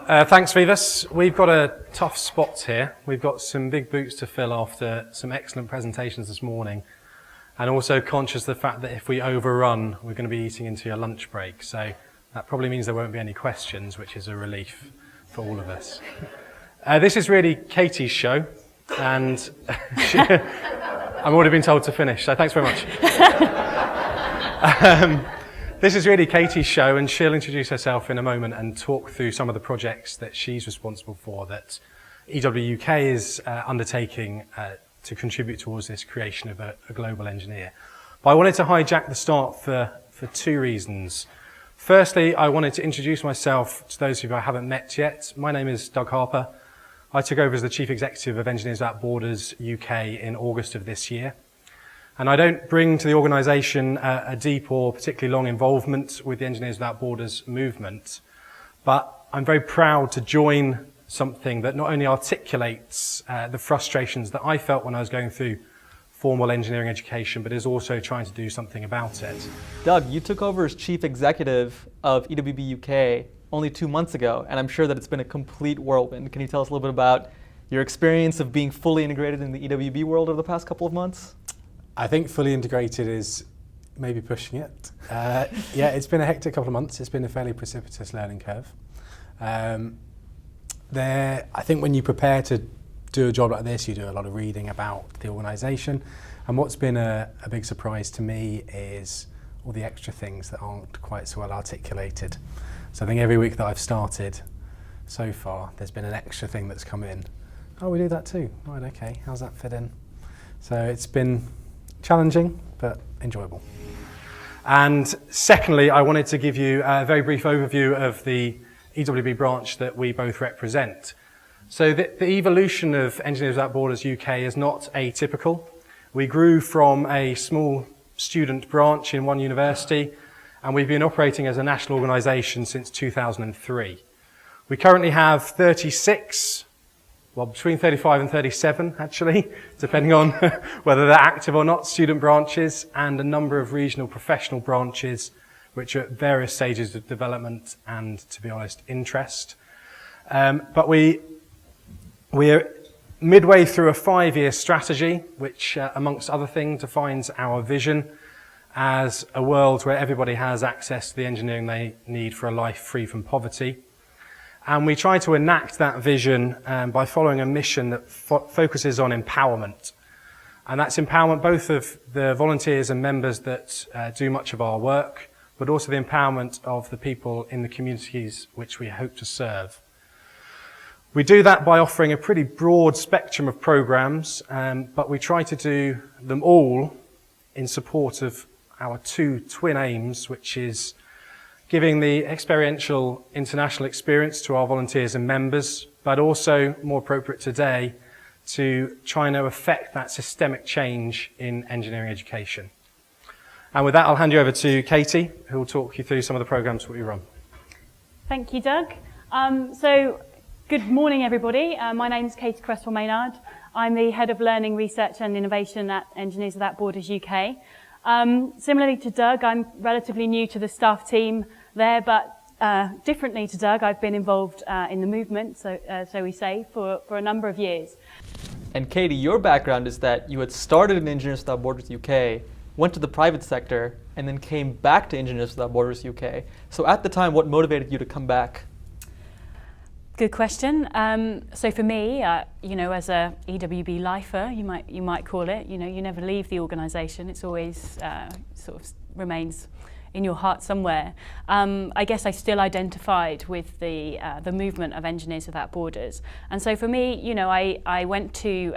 Thanks, Vivas. We've got a tough spot here. We've got some big boots to fill after some excellent presentations this morning, and also conscious of the fact that if we overrun, we're going to be eating into your lunch break. So that probably means there won't be any questions, which is a relief for all of us. This is really Katie's show, and I've already been told to finish, so thanks very much. This is really Katie's show, and she'll introduce herself in a moment and talk through some of the projects that she's responsible for that EWB-UK is undertaking to contribute towards this creation of a global engineer. But I wanted to hijack the start for two reasons. Firstly, I wanted to introduce myself to those of you I haven't met yet. My name is Doug Harper. I took over as the Chief Executive of Engineers Without Borders UK in August of this year. And I don't bring to the organisation a deep or particularly long involvement with the Engineers Without Borders movement, but I'm very proud to join something that not only articulates the frustrations that I felt when I was going through formal engineering education, but is also trying to do something about it. Doug, you took over as Chief Executive of EWB-UK only 2 months ago, and I'm sure that it's been a complete whirlwind. Can you tell us a little bit about your experience of being fully integrated in the EWB world over the past couple of months? I think fully integrated is maybe pushing it. Yeah, it's been a hectic couple of months. It's been a fairly precipitous learning curve. I think when you prepare to do a job like this, you do a lot of reading about the organisation. And what's been a big surprise to me is all the extra things that aren't quite so well articulated. So I think every week that I've started so far, there's been an extra thing that's come in. Oh, we do that too. Right, okay, how's that fit in? So it's been challenging, but enjoyable. And secondly, I wanted to give you a very brief overview of the EWB branch that we both represent. So the evolution of Engineers Without Borders UK is not atypical. We grew from a small student branch in one university, and we've been operating as a national organisation since 2003. We currently have 36, well, between 35 and 37, actually, depending on whether they're active or not, student branches, and a number of regional professional branches, which are at various stages of development and, to be honest, interest. But we're midway through a 5-year strategy, which, amongst other things, defines our vision as a world where everybody has access to the engineering they need for a life free from poverty. And we try to enact that vision by following a mission that focuses on empowerment. And that's empowerment both of the volunteers and members that do much of our work, but also the empowerment of the people in the communities which we hope to serve. We do that by offering a pretty broad spectrum of programs, but we try to do them all in support of our two twin aims, which is giving the experiential international experience to our volunteers and members, but also, more appropriate today, to try and affect that systemic change in engineering education. And with that, I'll hand you over to Katie, who will talk you through some of the programs that we run. Thank you, Doug. So, good morning, everybody. My name is Katie Cresswell-Maynard. I'm the Head of Learning, Research and Innovation at Engineers Without Borders UK. Similarly to Doug, I'm relatively new to the staff team there, but differently to Doug, I've been involved in the movement, so we say, for a number of years. And Katie, your background is that you had started in Engineers Without Borders UK, went to the private sector, and then came back to Engineers Without Borders UK. So at the time, what motivated you to come back? Good question. So for me, as a EWB lifer, you might call it, you never leave the organisation. It's always sort of remains in your heart somewhere. I guess I still identified with the movement of Engineers Without Borders, and so for me, I went to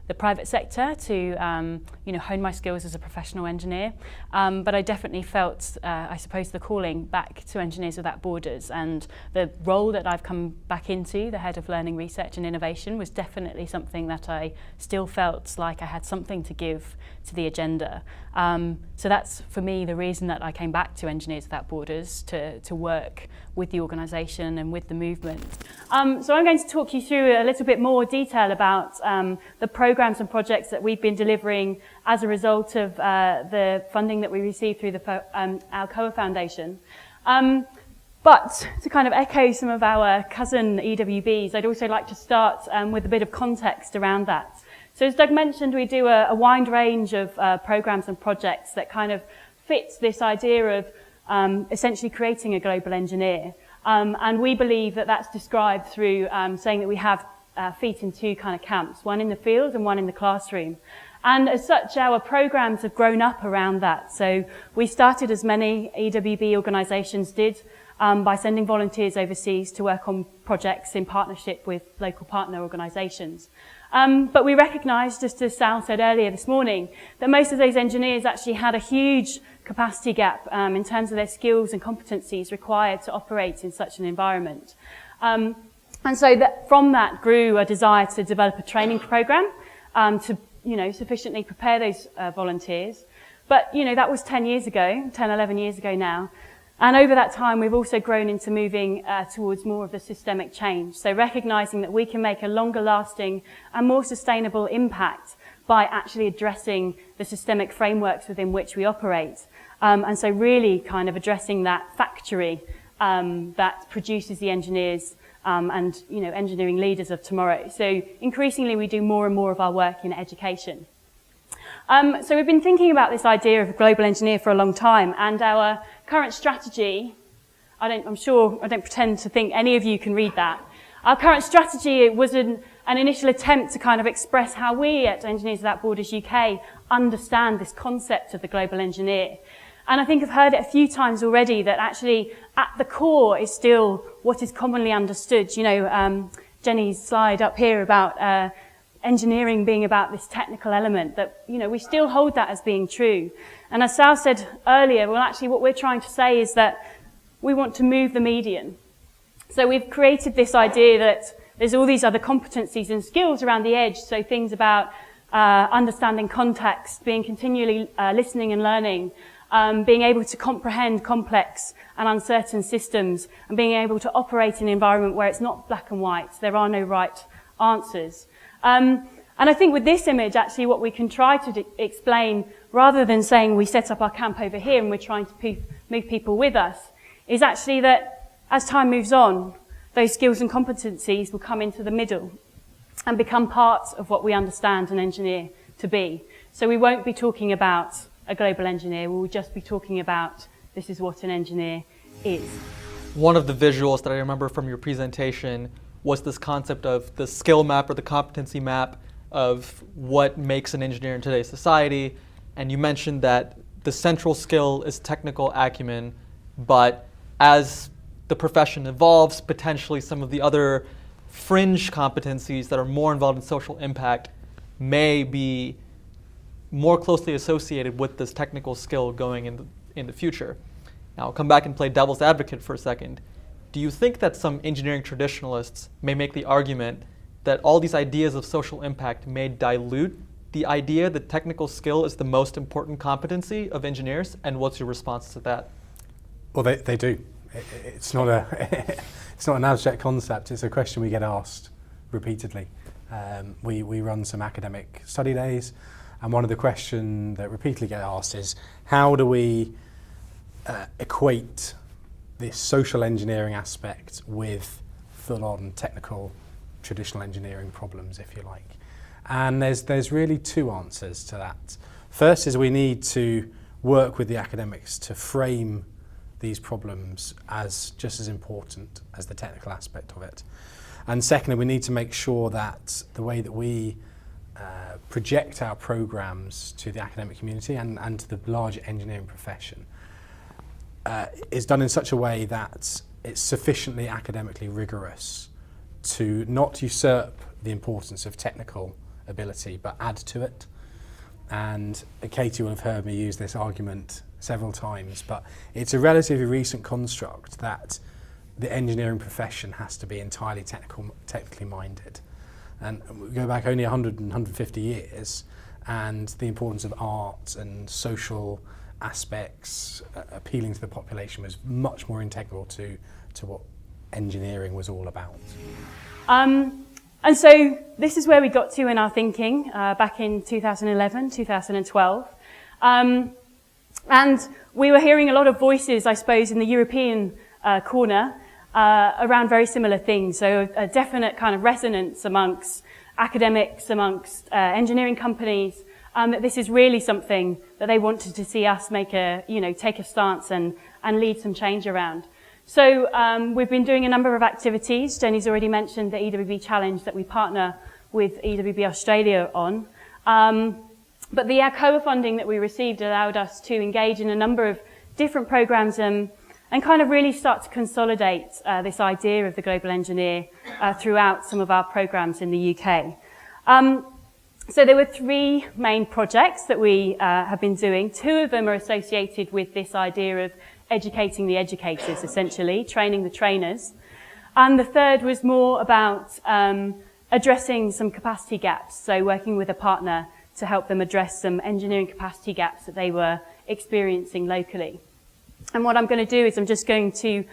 the private sector to hone my skills as a professional engineer, but I definitely felt I suppose the calling back to Engineers Without Borders, and the role that I've come back into, the Head of Learning, Research and Innovation, was definitely something that I still felt like I had something to give to the agenda. So that's for me the reason that I came back to Engineers Without Borders, to work with the organisation and with the movement. So I'm going to talk you through a little bit more detail about the programs and projects that we've been delivering as a result of the funding that we received through the Alcoa Foundation. But to kind of echo some of our cousin EWBs, I'd also like to start with a bit of context around that. So as Doug mentioned, we do a wide range of programs and projects that kind of fits this idea of essentially creating a global engineer. And we believe that that's described through saying that we have feet in two kind of camps, one in the field and one in the classroom. And as such, our programs have grown up around that. So we started, as many EWB organisations did, by sending volunteers overseas to work on projects in partnership with local partner organisations. But we recognised, just as Sal said earlier this morning, that most of those engineers actually had a huge capacity gap in terms of their skills and competencies required to operate in such an environment. And so from that grew a desire to develop a training programme to sufficiently prepare those volunteers. But, that was 10, 11 years ago now. And over that time, we've also grown into moving towards more of the systemic change. So recognising that we can make a longer lasting and more sustainable impact by actually addressing the systemic frameworks within which we operate. And so really kind of addressing that factory that produces the engineers and engineering leaders of tomorrow. So increasingly, we do more and more of our work in education. So we've been thinking about this idea of a global engineer for a long time, and our current strategy, I don't pretend to think any of you can read that. Our current strategy was an initial attempt to kind of express how we at Engineers Without Borders UK understand this concept of the global engineer. And I think I've heard it a few times already that actually at the core is still what is commonly understood. Jenny's slide up here about engineering being about this technical element, that, we still hold that as being true. And as Sal said earlier, well, actually what we're trying to say is that we want to move the median. So we've created this idea that there's all these other competencies and skills around the edge. So things about understanding context, being continually listening and learning, being able to comprehend complex and uncertain systems, and being able to operate in an environment where it's not black and white. There are no right answers. And I think with this image, actually, what we can try to explain, rather than saying we set up our camp over here and we're trying to move people with us, is actually that as time moves on, those skills and competencies will come into the middle and become part of what we understand an engineer to be. So we won't be talking about a global engineer, we'll just be talking about this is what an engineer is. One of the visuals that I remember from your presentation was this concept of the skill map or the competency map of what makes an engineer in today's society. And you mentioned that the central skill is technical acumen, but as the profession evolves, potentially some of the other fringe competencies that are more involved in social impact may be more closely associated with this technical skill going in the future. Now, I'll come back and play devil's advocate for a second. Do you think that some engineering traditionalists may make the argument that all these ideas of social impact may dilute the idea that technical skill is the most important competency of engineers? And what's your response to that? Well, they do. It's not an abstract concept. It's a question we get asked repeatedly. We run some academic study days, and one of the questions that repeatedly get asked is, how do we equate this social engineering aspect with full-on technical traditional engineering problems, if you like? And there's really two answers to that. First is we need to work with the academics to frame these problems as just as important as the technical aspect of it. And secondly, we need to make sure that the way that we project our programs to the academic community and to the larger engineering profession is done in such a way that it's sufficiently academically rigorous to not usurp the importance of technical ability, but add to it. And Katie will have heard me use this argument several times, but it's a relatively recent construct that the engineering profession has to be entirely technically minded. And we go back only 100 and 150 years, and the importance of art and social aspects appealing to the population was much more integral to what engineering was all about. And so this is where we got to in our thinking back in 2011, 2012. And we were hearing a lot of voices, I suppose, in the European corner around very similar things. So a definite kind of resonance amongst academics, amongst engineering companies, that this is really something that they wanted to see us make take a stance and lead some change around. So we've been doing a number of activities. Jenny's already mentioned the EWB Challenge that we partner with EWB Australia on. But the ACOA funding that we received allowed us to engage in a number of different programs and kind of really start to consolidate this idea of the global engineer throughout some of our programs in the UK. So there were 3 main projects that we have been doing. 2 of them are associated with this idea of educating the educators, essentially, training the trainers. And the third was more about addressing some capacity gaps, so working with a partner to help them address some engineering capacity gaps that they were experiencing locally. And what I'm going to do is I'm just going to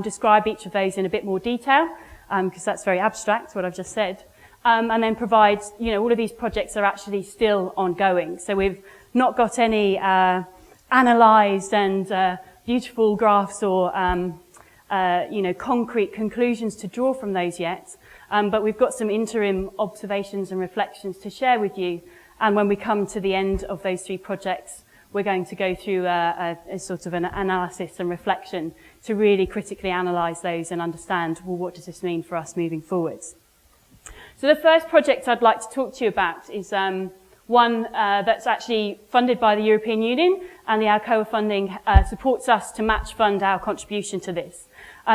describe each of those in a bit more detail, because that's very abstract, what I've just said, and then provide, all of these projects are actually still ongoing. So we've not got any analysed and beautiful graphs or, concrete conclusions to draw from those yet, but we've got some interim observations and reflections to share with you. And when we come to the end of those 3 projects, we're going to go through a sort of an analysis and reflection to really critically analyse those and understand, well, what does this mean for us moving forwards? So the first project I'd like to talk to you about is one that's actually funded by the European Union, and the ACOA funding supports us to match fund our contribution to this.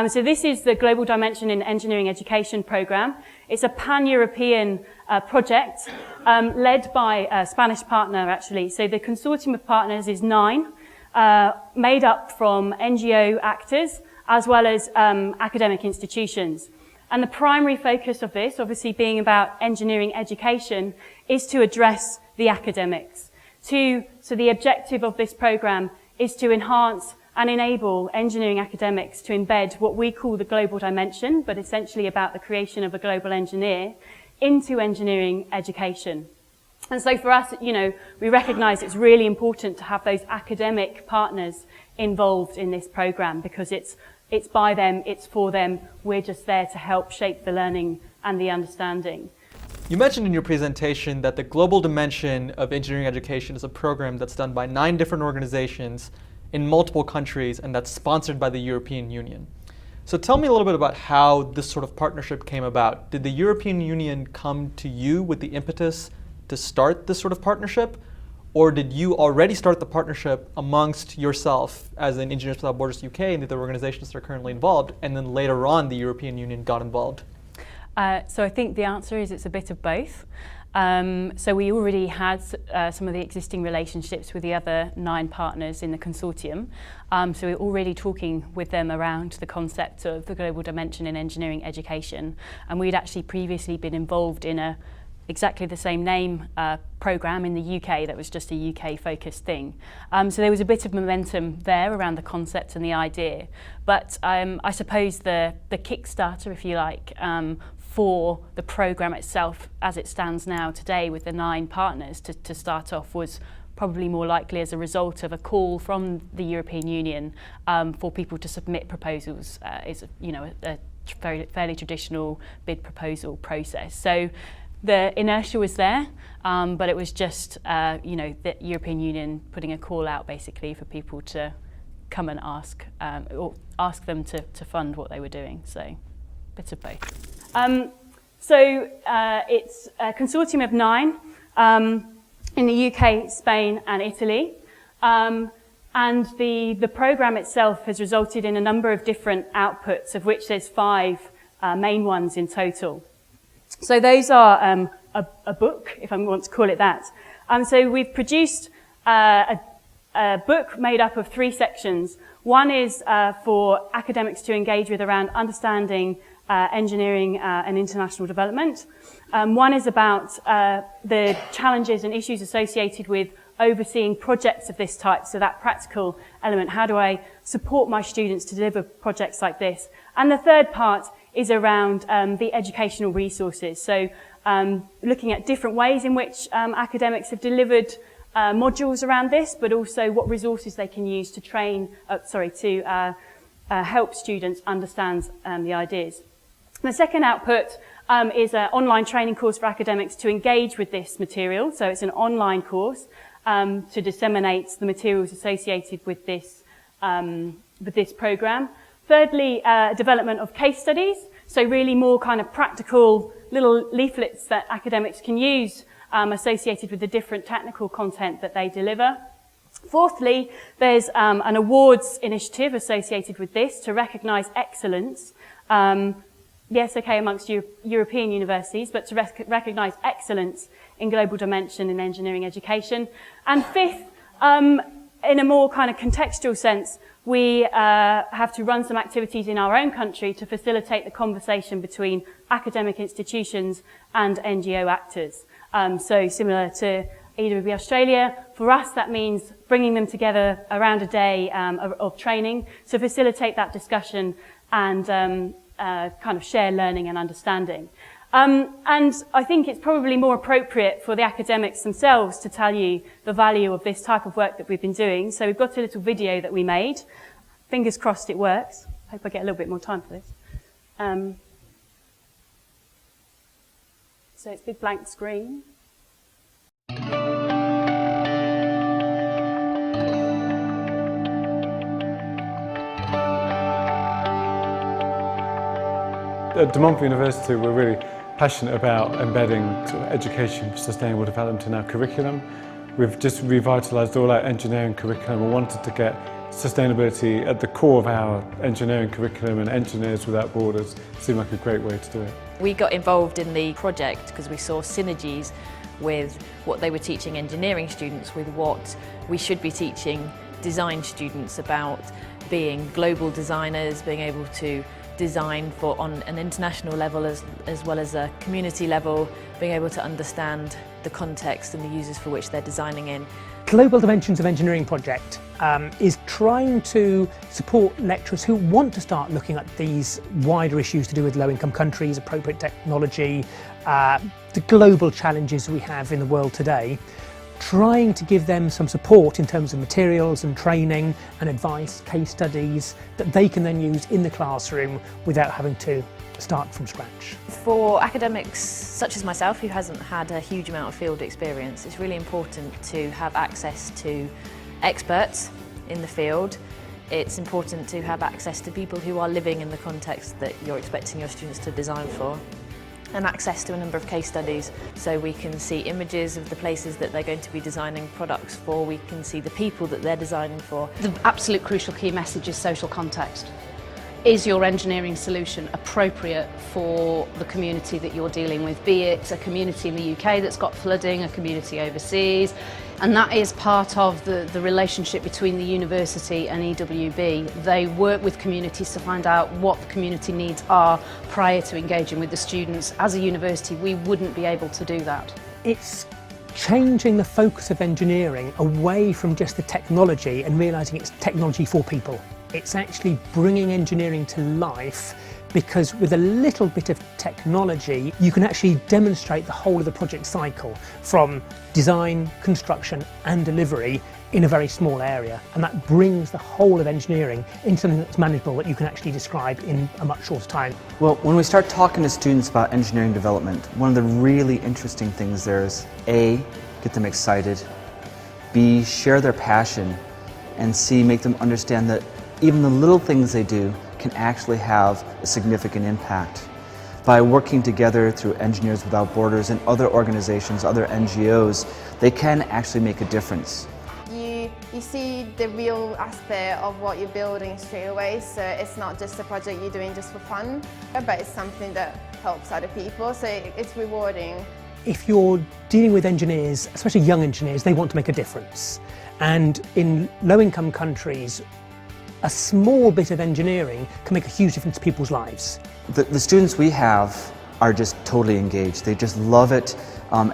So this is the Global Dimension in Engineering Education programme. It's a pan-European project led by a Spanish partner, actually. So the consortium of partners is 9, made up from NGO actors as well as academic institutions. And the primary focus of this, obviously being about engineering education, is to address the academics. So the objective of this programme is to enhance and enable engineering academics to embed what we call the global dimension, but essentially about the creation of a global engineer, into engineering education. And so for us, we recognise it's really important to have those academic partners involved in this programme, because it's by them, it's for them, we're just there to help shape the learning and the understanding. You mentioned in your presentation that the Global Dimension of Engineering Education is a program that's done by 9 different organizations in multiple countries, and that's sponsored by the European Union. So tell me a little bit about how this sort of partnership came about. Did the European Union come to you with the impetus to start this sort of partnership? Or did you already start the partnership amongst yourself as in Engineers Without Borders UK and the other organizations that are currently involved, and then later on the European Union got involved? So I think the answer is it's a bit of both. So we already had some of the existing relationships with the other 9 partners in the consortium. So we're already talking with them around the concept of the global dimension in engineering education. And we'd actually previously been involved in exactly the same name programme in the UK that was just a UK-focused thing. So there was a bit of momentum there around the concept and the idea. But I suppose the Kickstarter, if you like, for the programme itself as it stands now today with the 9 partners to start off was probably more likely as a result of a call from the European Union for people to submit proposals. It's a fairly traditional bid proposal process. So the inertia was there, but it was just the European Union putting a call out basically for people to come and ask or ask them to fund what they were doing. So bits of both. So it's a consortium of 9 in the UK, Spain and Italy. And the programme itself has resulted in a number of different outputs, of which there's 5 main ones in total. So those are a book, if I want to call it that. So we've produced a book made up of 3 sections. One is for academics to engage with around understanding engineering and international development. One is about the challenges and issues associated with overseeing projects of this type, so that practical element, how do I support my students to deliver projects like this? And the third part is around the educational resources, so looking at different ways in which academics have delivered modules around this, but also what resources they can use to train, help students understand the ideas. The second output is an online training course for academics to engage with this material. So it's an online course to disseminate the materials associated with this programme. Thirdly, development of case studies. So really more kind of practical little leaflets that academics can use associated with the different technical content that they deliver. Fourthly, there's an awards initiative associated with this to recognise excellence. Yes, okay, amongst European universities, but to recognise excellence in global dimension in engineering education. And fifth, in a more kind of contextual sense, we have to run some activities in our own country to facilitate the conversation between academic institutions and NGO actors. So similar to EWB Australia, for us that means bringing them together around a day of training to facilitate that discussion and kind of share learning and understanding. And I think it's probably more appropriate for the academics themselves to tell you the value of this type of work that we've been doing. So we've got a little video that we made. Fingers crossed it works. Hope I get a little bit more time for this. So it's a big blank screen. At De Montfort University, we're really passionate about embedding sort of education for sustainable development in our curriculum. We've just revitalised all our engineering curriculum and wanted to get sustainability at the core of our engineering curriculum, and Engineers Without Borders seemed like a great way to do it. We got involved in the project because we saw synergies with what they were teaching engineering students with what we should be teaching design students about being global designers, being able to design for on an international level as well as a community level, being able to understand the context and the users for which they're designing in. Global Dimensions of Engineering project is trying to support lecturers who want to start looking at these wider issues to do with low-income countries, appropriate technology, the global challenges we have in the world today, trying to give them some support in terms of materials and training and advice, case studies that they can then use in the classroom without having to start from scratch. For academics such as myself, who hasn't had a huge amount of field experience, it's really important to have access to experts in the field. It's important to have access to people who are living in the context that you're expecting your students to design for, and access to a number of case studies so we can see images of the places that they're going to be designing products for, we can see the people that they're designing for. The absolute crucial key message is social context. Is your engineering solution appropriate for the community that you're dealing with, be it a community in the UK that's got flooding, a community overseas? And that is part of the relationship between the university and EWB. They work with communities to find out what the community needs are prior to engaging with the students. As a university, we wouldn't be able to do that. It's changing the focus of engineering away from just the technology and realising it's technology for people. It's actually bringing engineering to life, because with a little bit of technology you can actually demonstrate the whole of the project cycle from design, construction and delivery in a very small area, and that brings the whole of engineering into something that's manageable that you can actually describe in a much shorter time. Well, when we start talking to students about engineering development, one of the really interesting things there is A, get them excited, B, share their passion, and C, make them understand that even the little things they do can actually have a significant impact. By working together through Engineers Without Borders and other organizations, other NGOs, they can actually make a difference. You see the real aspect of what you're building straight away, so it's not just a project you're doing just for fun, but it's something that helps other people, so it's rewarding. If you're dealing with engineers, especially young engineers, they want to make a difference. And in low-income countries, a small bit of engineering can make a huge difference to people's lives. The students we have are just totally engaged. They just love it.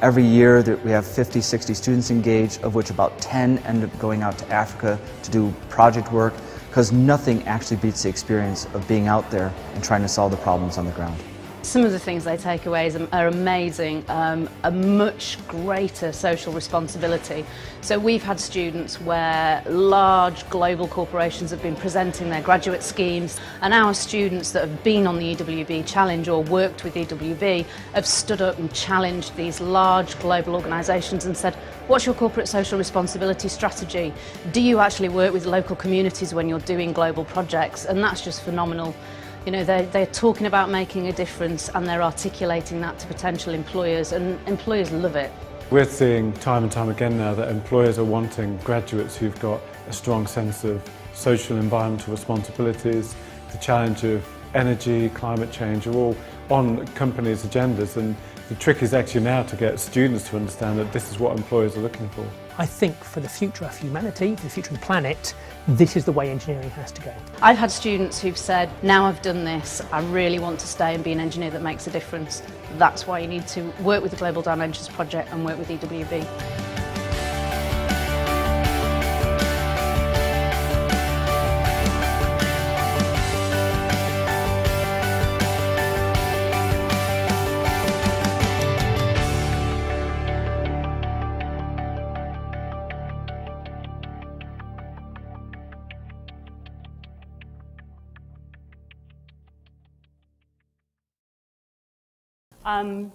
Every year we have 50, 60 students engaged, of which about 10 end up going out to Africa to do project work, because nothing actually beats the experience of being out there and trying to solve the problems on the ground. Some of the things they take away are amazing, a much greater social responsibility. So we've had students where large global corporations have been presenting their graduate schemes, and our students that have been on the EWB Challenge or worked with EWB have stood up and challenged these large global organisations and said, what's your corporate social responsibility strategy? Do you actually work with local communities when you're doing global projects? And that's just phenomenal. You know, they're talking about making a difference and they're articulating that to potential employers, and employers love it. We're seeing time and time again now that employers are wanting graduates who've got a strong sense of social and environmental responsibilities. The challenge of energy, climate change are all on companies' agendas, and the trick is actually now to get students to understand that this is what employers are looking for. I think for the future of humanity, for the future of the planet, this is the way engineering has to go. I've had students who've said, now I've done this, I really want to stay and be an engineer that makes a difference. That's why you need to work with the Global Dimensions Project and work with EWB.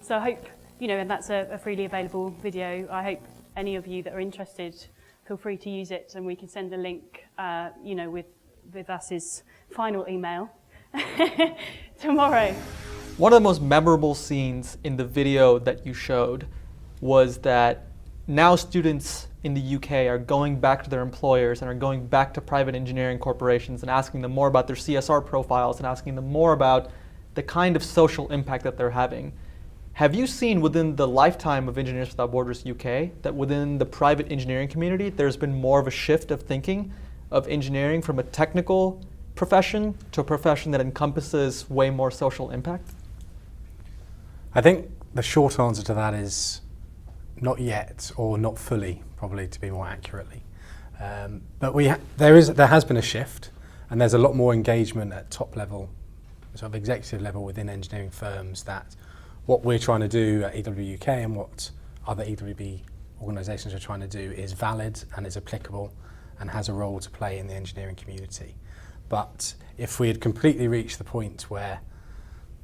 So I hope, and that's a freely available video. I hope any of you that are interested, feel free to use it, and we can send a link, with As's final email tomorrow. One of the most memorable scenes in the video that you showed was that now students in the UK are going back to their employers and are going back to private engineering corporations and asking them more about their CSR profiles and asking them more about the kind of social impact that they're having. Have you seen within the lifetime of Engineers Without Borders UK that within the private engineering community there's been more of a shift of thinking of engineering from a technical profession to a profession that encompasses way more social impact? I think the short answer to that is not yet, or not fully, probably, to be more accurately. But there has been a shift, and there's a lot more engagement at top level, sort of executive level within engineering firms, that what we're trying to do at EWB-UK and what other EWB organisations are trying to do is valid and is applicable and has a role to play in the engineering community. But if we had completely reached the point where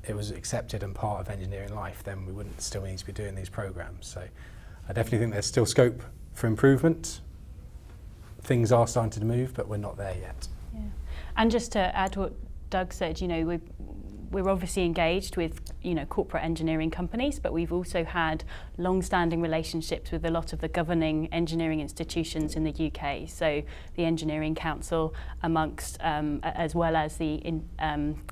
it was accepted and part of engineering life, then we wouldn't still need to be doing these programmes. So I definitely think there's still scope for improvement. Things are starting to move, but we're not there yet. Yeah. And just to add to what Doug said, we're obviously engaged with corporate engineering companies, but we've also had long-standing relationships with a lot of the governing engineering institutions in the UK. So the Engineering Council, amongst as well as the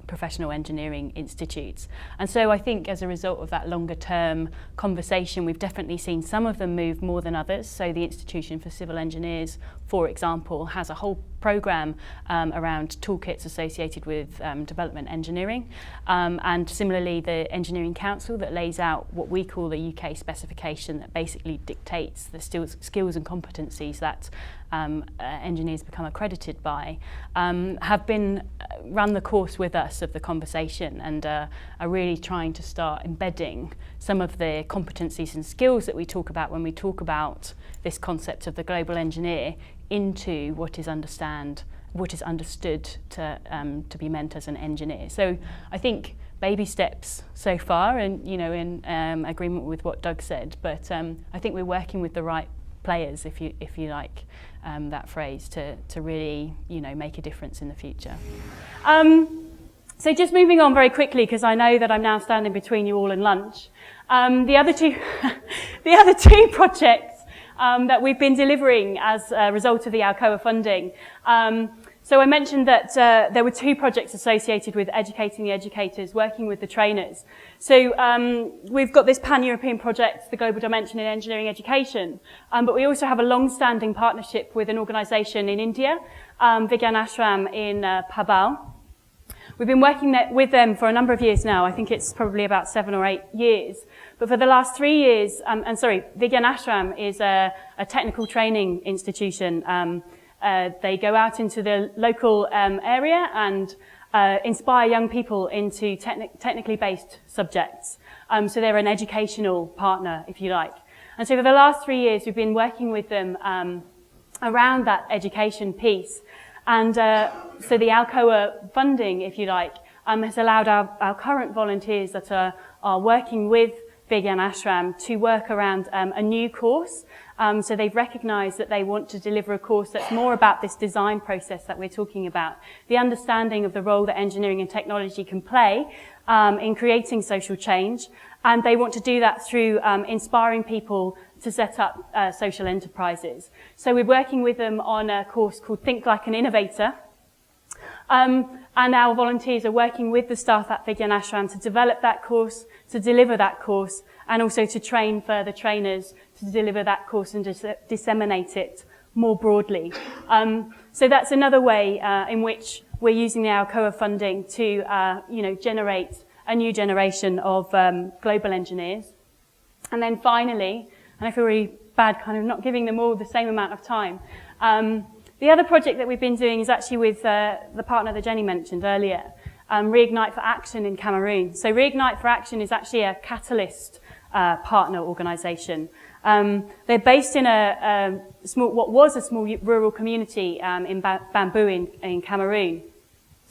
professional engineering institutes. And so I think as a result of that longer-term conversation, we've definitely seen some of them move more than others. So the Institution for Civil Engineers, for example, has a whole programme around toolkits associated with development engineering. And similarly, the Engineering Council that lays out what we call the UK specification that basically dictates the skills and competencies that engineers become accredited by, have been run the course with us of the conversation, and are really trying to start embedding some of the competencies and skills that we talk about when we talk about this concept of the global engineer into what is understood to be meant as an engineer. So I think baby steps so far, and in agreement with what Doug said. But I think we're working with the right players, if you like that phrase, to really make a difference in the future. So just moving on very quickly, because I know that I'm now standing between you all and lunch. The other two projects that we've been delivering as a result of the Alcoa funding. So I mentioned that there were two projects associated with educating the educators, working with the trainers. So we've got this pan-European project, the Global Dimension in Engineering Education, but we also have a long-standing partnership with an organisation in India, Vigyan Ashram in Pabal. We've been working with them for a number of years now. I think it's probably about 7 or 8 years. But for the last 3 years, Vigyan Ashram is a technical training institution. They go out into the local area and inspire young people into technically based subjects. So they're an educational partner, if you like. And so for the last 3 years, we've been working with them around that education piece. And so the Alcoa funding, if you like, has allowed our current volunteers that are working with Vigyan Ashram to work around a new course. So they've recognised that they want to deliver a course that's more about this design process that we're talking about, the understanding of the role that engineering and technology can play in creating social change. And they want to do that through inspiring people to set up social enterprises. So we're working with them on a course called Think Like an Innovator. And our volunteers are working with the staff at Vigyan Ashram to develop that course, to deliver that course, and also to train further trainers to deliver that course and disseminate it more broadly. So that's another way in which we're using the Alcoa funding to generate a new generation of global engineers. And then finally, and I feel really bad kind of not giving them all the same amount of time, the other project that we've been doing is actually with the partner that Jenny mentioned earlier, Reignite for Action in Cameroon. So Reignite for Action is actually a catalyst partner organisation. They're based in what was a small rural community in Bambui in Cameroon.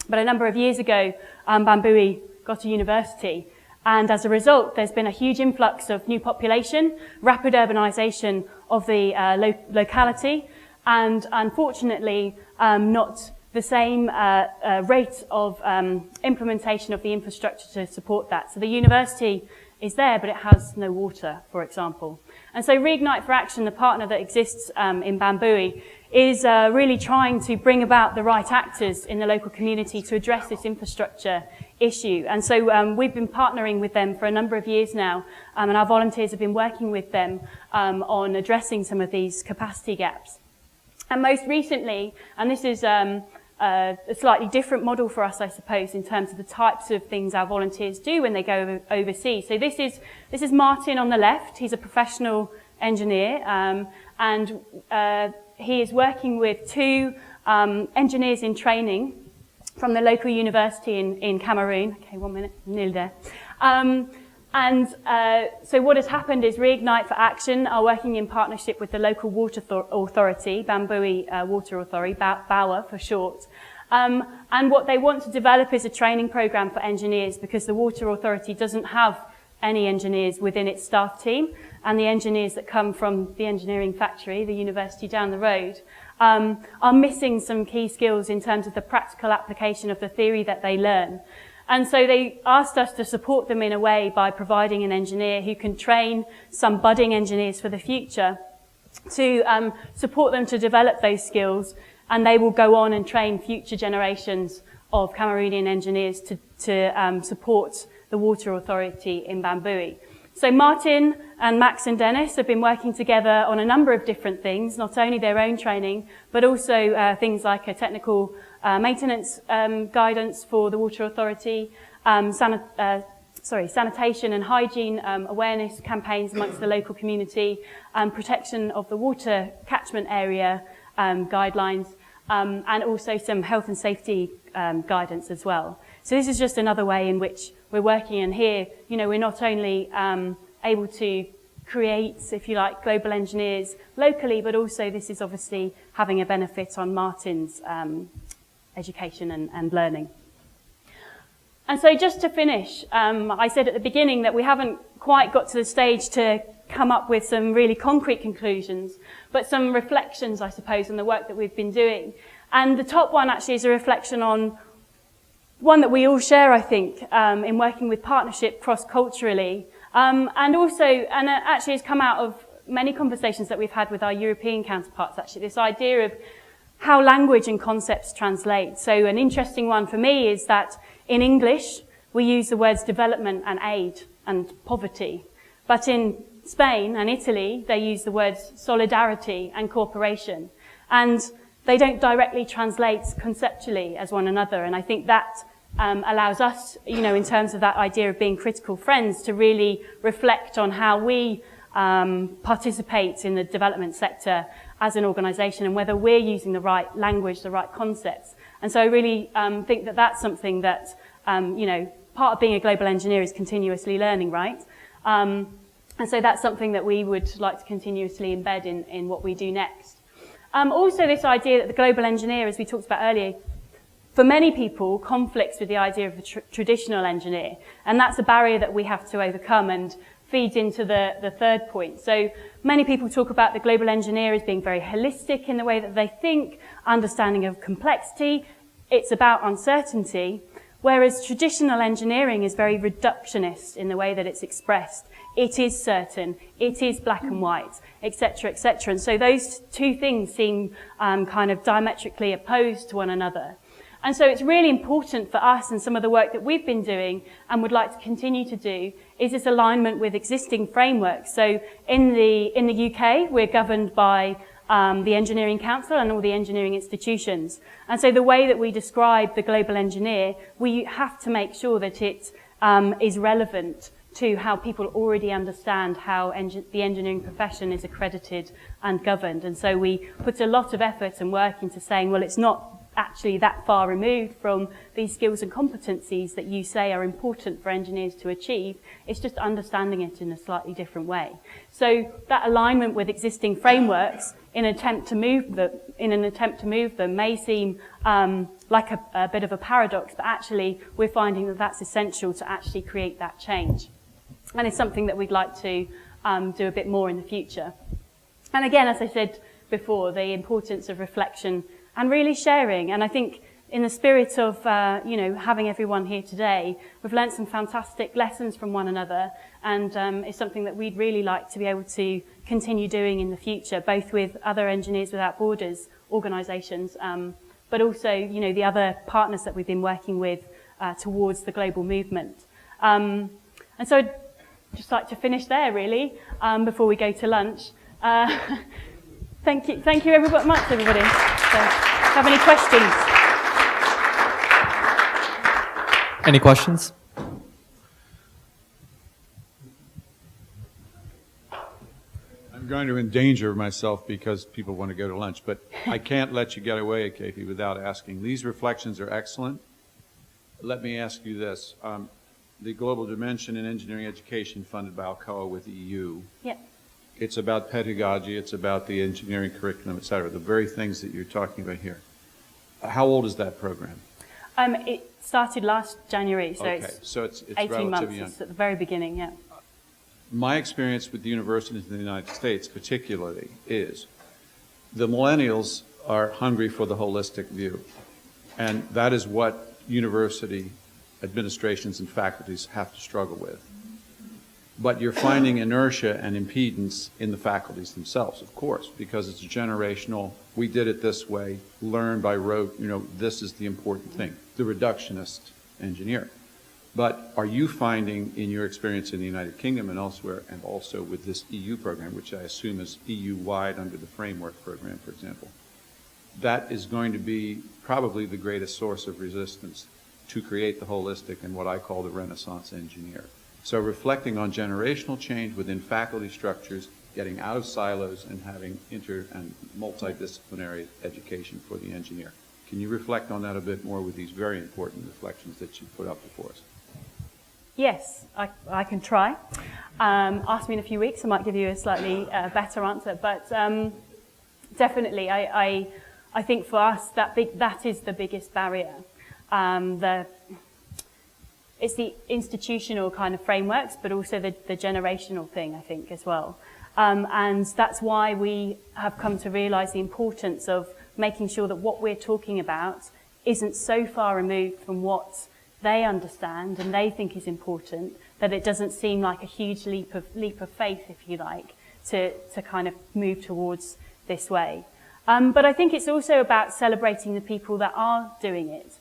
But a number of years ago, Bambui got a university. And as a result, there's been a huge influx of new population, rapid urbanisation of the locality, and unfortunately, not the same rate of implementation of the infrastructure to support that. So the university is there, but it has no water, for example. And so Reignite for Action, the partner that exists in Bambui, is really trying to bring about the right actors in the local community to address this infrastructure issue. And so we've been partnering with them for a number of years now, and our volunteers have been working with them on addressing some of these capacity gaps. And most recently, and this is a slightly different model for us, I suppose, in terms of the types of things our volunteers do when they go overseas. So this is Martin on the left. He's a professional engineer, and he is working with two engineers in training from the local university in Cameroon. Okay, 1 minute, I'm nearly there. So what has happened is Reignite for Action are working in partnership with the local water authority, Bambui Water Authority, BAWA for short. And what they want to develop is a training program for engineers, because the water authority doesn't have any engineers within its staff team, and the engineers that come from the engineering factory, the university down the road, are missing some key skills in terms of the practical application of the theory that they learn. And so they asked us to support them in a way by providing an engineer who can train some budding engineers for the future to support them to develop those skills, and they will go on and train future generations of Cameroonian engineers to support the water authority in Bambui. So Martin and Max and Dennis have been working together on a number of different things, not only their own training, but also things like a technical maintenance guidance for the water authority, sanitation and hygiene awareness campaigns amongst the local community, protection of the water catchment area guidelines, and also some health and safety guidance as well. So this is just another way in which we're working, and here, we're not only able to create, if you like, global engineers locally, but also this is obviously having a benefit on Martin's education and learning. And so just to finish, I said at the beginning that we haven't quite got to the stage to come up with some really concrete conclusions, but some reflections, I suppose, on the work that we've been doing. And the top one actually is a reflection on one that we all share, I think, in working with partnership cross-culturally, and actually has come out of many conversations that we've had with our European counterparts, actually, this idea of how language and concepts translate. So an interesting one for me is that in English, we use the words development and aid and poverty. But in Spain and Italy, they use the words solidarity and cooperation. And they don't directly translate conceptually as one another. And I think that allows us, in terms of that idea of being critical friends, to really reflect on how we participate in the development sector as an organisation, and whether we're using the right language, the right concepts, And so I really think that that's something that, part of being a global engineer is continuously learning, right? And so that's something that we would like to continuously embed in what we do next. Also this idea that the global engineer, as we talked about earlier, for many people, conflicts with the idea of a traditional engineer. And that's a barrier that we have to overcome and feeds into the third point. So many people talk about the global engineer as being very holistic in the way that they think, understanding of complexity. It's about uncertainty, whereas traditional engineering is very reductionist in the way that it's expressed. It is certain, it is black and white, etc., etc. And so those two things seem kind of diametrically opposed to one another. And so it's really important for us, and some of the work that we've been doing and would like to continue to do, is this alignment with existing frameworks. So in the UK, we're governed by the Engineering Council and all the engineering institutions. And so the way that we describe the global engineer, we have to make sure that it is relevant to how people already understand how the engineering profession is accredited and governed. And so we put a lot of effort and work into saying, well, it's not actually that far removed from these skills and competencies that you say are important for engineers to achieve. It's just understanding it in a slightly different way. So that alignment with existing frameworks in an attempt to move them may seem like a bit of a paradox, but actually we're finding that that's essential to actually create that change. And it's something that we'd like to do a bit more in the future. And again, as I said before, the importance of reflection and really sharing. And I think in the spirit of, having everyone here today, we've learned some fantastic lessons from one another, and it's something that we'd really like to be able to continue doing in the future, both with other Engineers Without Borders organisations, but also, the other partners that we've been working with towards the global movement. And so I'd just like to finish there, really, before we go to lunch. Thank you very much, everybody. So, have any questions? Any questions? I'm going to endanger myself because people want to go to lunch, but I can't let you get away, Katie, without asking. These reflections are excellent. Let me ask you this. The Global Dimension in Engineering Education funded by Alcoa with the EU. Yep. It's about pedagogy, it's about the engineering curriculum, et cetera, the very things that you're talking about here. How old is that program? It started last January, so okay. it's relatively 18 months. young. It's at the very beginning, yeah. My experience with the universities in the United States particularly is the millennials are hungry for the holistic view. And that is what university administrations and faculties have to struggle with. But you're finding inertia and impedance in the faculties themselves, of course, because it's a generational, we did it this way, learn by rote, this is the important thing, the reductionist engineer. But are you finding in your experience in the United Kingdom and elsewhere, and also with this EU program, which I assume is EU-wide under the framework program, for example, that is going to be probably the greatest source of resistance to create the holistic and what I call the Renaissance engineer. So reflecting on generational change within faculty structures, getting out of silos and having inter and multidisciplinary education for the engineer. Can you reflect on that a bit more with these very important reflections that you put up before us? Yes, I can try. Ask me in a few weeks, I might give you a slightly better answer. But definitely, I think for us, that is the biggest barrier. It's the institutional kind of frameworks, but also the generational thing, I think, as well. And that's why we have come to realise the importance of making sure that what we're talking about isn't so far removed from what they understand and they think is important that it doesn't seem like a huge leap of faith, if you like, to kind of move towards this way. But I think it's also about celebrating the people that are doing it.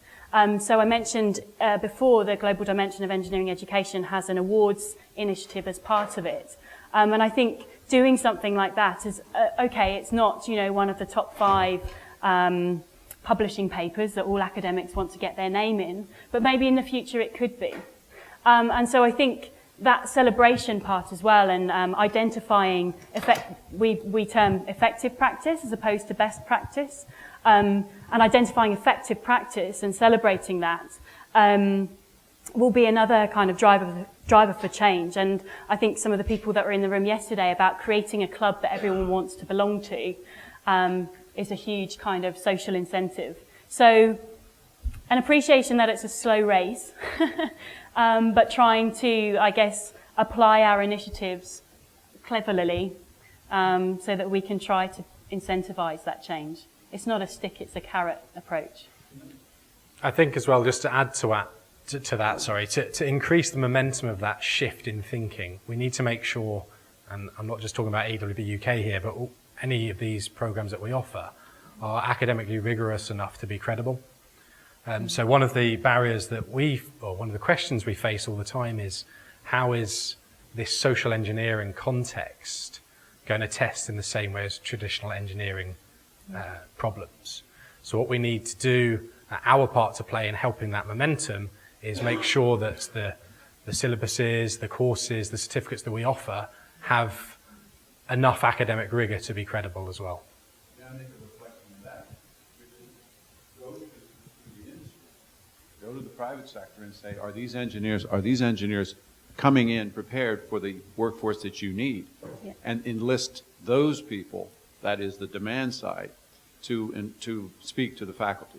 So I mentioned before the Global Dimension of Engineering Education has an awards initiative as part of it. And I think doing something like that is, okay, it's not, one of the top 5 publishing papers that all academics want to get their name in, but maybe in the future it could be. And so I think that celebration part as well, and identifying we term effective practice as opposed to best practice, and identifying effective practice and celebrating that will be another kind of driver for change. And I think some of the people that were in the room yesterday about creating a club that everyone wants to belong to is a huge kind of social incentive. So an appreciation that it's a slow race, but trying to, I guess, apply our initiatives cleverly so that we can try to incentivize that change. It's not a stick, it's a carrot approach. I think as well, just to add to that, to increase the momentum of that shift in thinking, we need to make sure, and I'm not just talking about EWB-UK here, but any of these programs that we offer are academically rigorous enough to be credible. So one of the barriers that one of the questions we face all the time is, how is this social engineering context going to test in the same way as traditional engineering problems? So what we need to do, our part to play in helping that momentum, is make sure that the syllabuses, the courses, the certificates that we offer have enough academic rigor to be credible as well. Go to the private sector and say, are these engineers coming in prepared for the workforce that you need? Yeah. And enlist those people, that is the demand side, to speak to the faculty.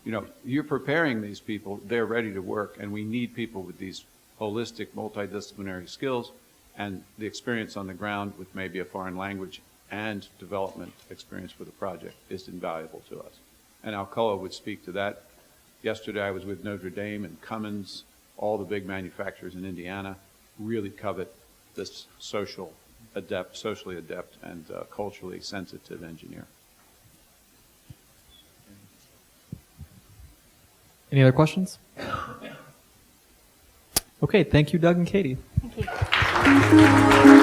You know, you're preparing these people, they're ready to work, and we need people with these holistic, multidisciplinary skills and the experience on the ground with maybe a foreign language and development experience for the project is invaluable to us. And Alcoa would speak to that. Yesterday I was with Notre Dame and Cummins, all the big manufacturers in Indiana really covet this socially adept and culturally sensitive engineer. Any other questions? Okay, thank you, Doug and Katie. Thank you.